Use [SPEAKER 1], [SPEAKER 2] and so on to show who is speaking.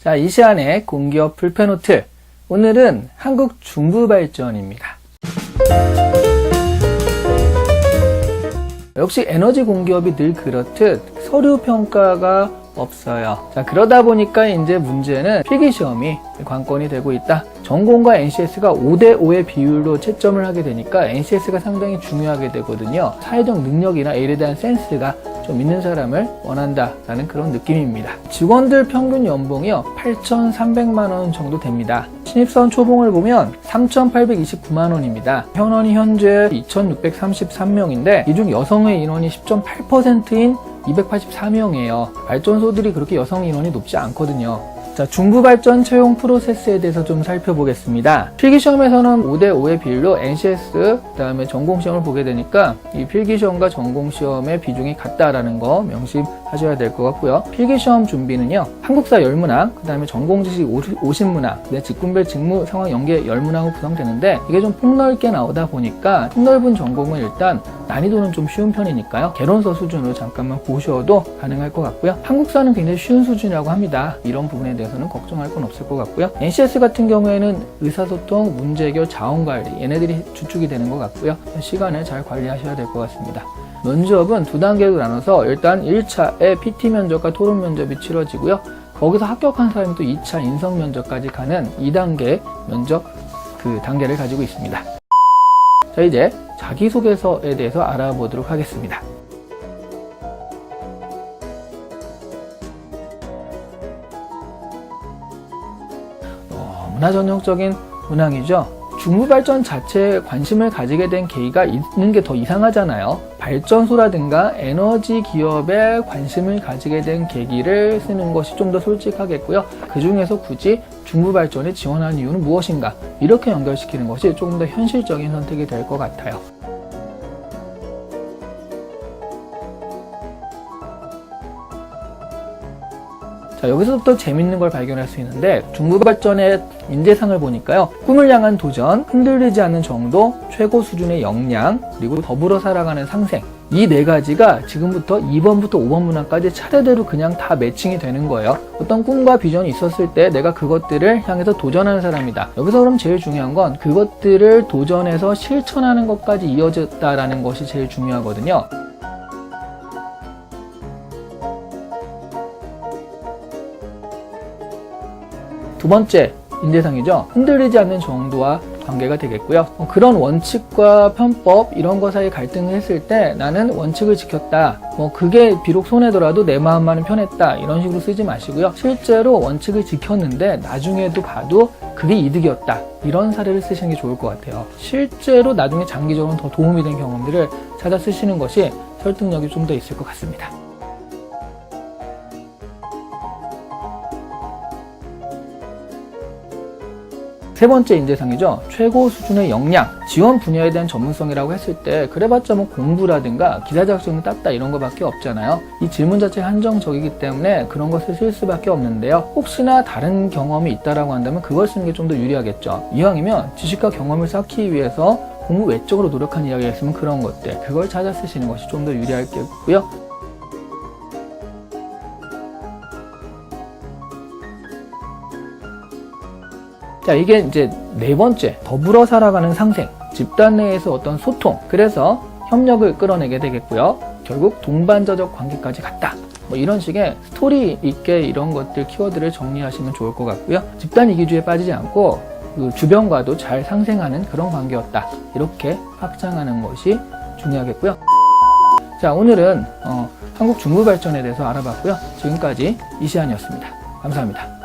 [SPEAKER 1] 자, 이시안의 공기업 불펜노트. 오늘은 한국중부발전입니다. 역시 에너지 공기업이 늘 그렇듯 서류 평가가 없어요. 자, 그러다 보니까 이제 문제는 필기시험이 관건이 되고 있다. 전공과 NCS가 5대5의 비율로 채점을 하게 되니까 NCS가 상당히 중요하게 되거든요. 사회적 능력이나 A에 대한 센스가 좀 있는 사람을 원한다라는 그런 느낌입니다. 직원들 평균 연봉이요 8,300만 원 정도 됩니다. 신입사원 초봉을 보면 3,829만 원입니다. 현원이 현재 2,633명인데 이 중 여성의 인원이 10.8%인 284명이에요. 발전소들이 그렇게 여성 인원이 높지 않거든요. 자, 중부발전 채용 프로세스에 대해서 좀 살펴보겠습니다. 필기시험에서는 5대5의 비율로 NCS, 그 다음에 전공시험을 보게 되니까 이 필기시험과 전공시험의 비중이 같다라는 거 명심하셔야 될 것 같고요. 필기시험 준비는요, 한국사 10문항, 그 다음에 전공지식 50문항, 직군별 직무 상황 연계 10문항으로 구성되는데 이게 좀 폭넓게 나오다 보니까 폭넓은 전공은 일단 난이도는 좀 쉬운 편이니까요. 개론서 수준으로 잠깐만 보셔도 가능할 것 같고요. 한국사는 굉장히 쉬운 수준이라고 합니다. 이런 부분에 대해서는 걱정할 건 없을 것 같고요. NCS 같은 경우에는 의사소통, 문제해결, 자원관리 얘네들이 주축이 되는 것 같고요. 시간을 잘 관리하셔야 될 것 같습니다. 면접은 두 단계로 나눠서 일단 1차에 PT 면접과 토론 면접이 치러지고요. 거기서 합격한 사람이 또 2차 인성 면접까지 가는 2단계 면접 그 단계를 가지고 있습니다. 자, 이제 자기소개서에 대해서 알아보도록 하겠습니다. 너무나 전형적인 문항이죠. 중부발전 자체에 관심을 가지게 된 계기가 있는 게 더 이상하잖아요. 발전소라든가 에너지 기업에 관심을 가지게 된 계기를 쓰는 것이 좀 더 솔직하겠고요. 그 중에서 굳이 중부발전에 지원하는 이유는 무엇인가? 이렇게 연결시키는 것이 조금 더 현실적인 선택이 될 것 같아요. 자, 여기서부터 재밌는 걸 발견할 수 있는데 중부발전의 인재상을 보니까요. 꿈을 향한 도전, 흔들리지 않는 정도, 최고 수준의 역량, 그리고 더불어 살아가는 상생. 이 네 가지가 지금부터 2번부터 5번 문항까지 차례대로 그냥 다 매칭이 되는 거예요. 어떤 꿈과 비전이 있었을 때 내가 그것들을 향해서 도전하는 사람이다. 여기서 그럼 제일 중요한 건 그것들을 도전해서 실천하는 것까지 이어졌다라는 것이 제일 중요하거든요. 두 번째 인재상이죠. 흔들리지 않는 정도와 관계가 되겠고요. 그런 원칙과 편법 이런 것 사이에 갈등을 했을 때 나는 원칙을 지켰다. 그게 비록 손해더라도 내 마음만은 편했다. 이런 식으로 쓰지 마시고요. 실제로 원칙을 지켰는데 나중에도 봐도 그게 이득이었다. 이런 사례를 쓰시는 게 좋을 것 같아요. 실제로 나중에 장기적으로 더 도움이 된 경험들을 찾아 쓰시는 것이 설득력이 좀 더 있을 것 같습니다. 세 번째 인재상이죠. 최고 수준의 역량, 지원 분야에 대한 전문성이라고 했을 때 그래봤자 공부라든가 기사 자격증을 땄다 이런 거밖에 없잖아요. 이 질문 자체가 한정적이기 때문에 그런 것을 쓸 수밖에 없는데요. 혹시나 다른 경험이 있다라고 한다면 그걸 쓰는 게 좀 더 유리하겠죠. 이왕이면 지식과 경험을 쌓기 위해서 공부 외적으로 노력한 이야기가 있으면 그런 것들, 그걸 찾아 쓰시는 것이 좀 더 유리하겠고요. 자, 이게 이제 네 번째, 더불어 살아가는 상생, 집단 내에서 어떤 소통, 그래서 협력을 끌어내게 되겠고요. 결국 동반자적 관계까지 갔다. 이런 식의 스토리 있게 이런 것들, 키워드를 정리하시면 좋을 것 같고요. 집단 이기주의에 빠지지 않고 그 주변과도 잘 상생하는 그런 관계였다. 이렇게 확장하는 것이 중요하겠고요. 자, 오늘은 한국 중부발전에 대해서 알아봤고요. 지금까지 이시안이었습니다. 감사합니다.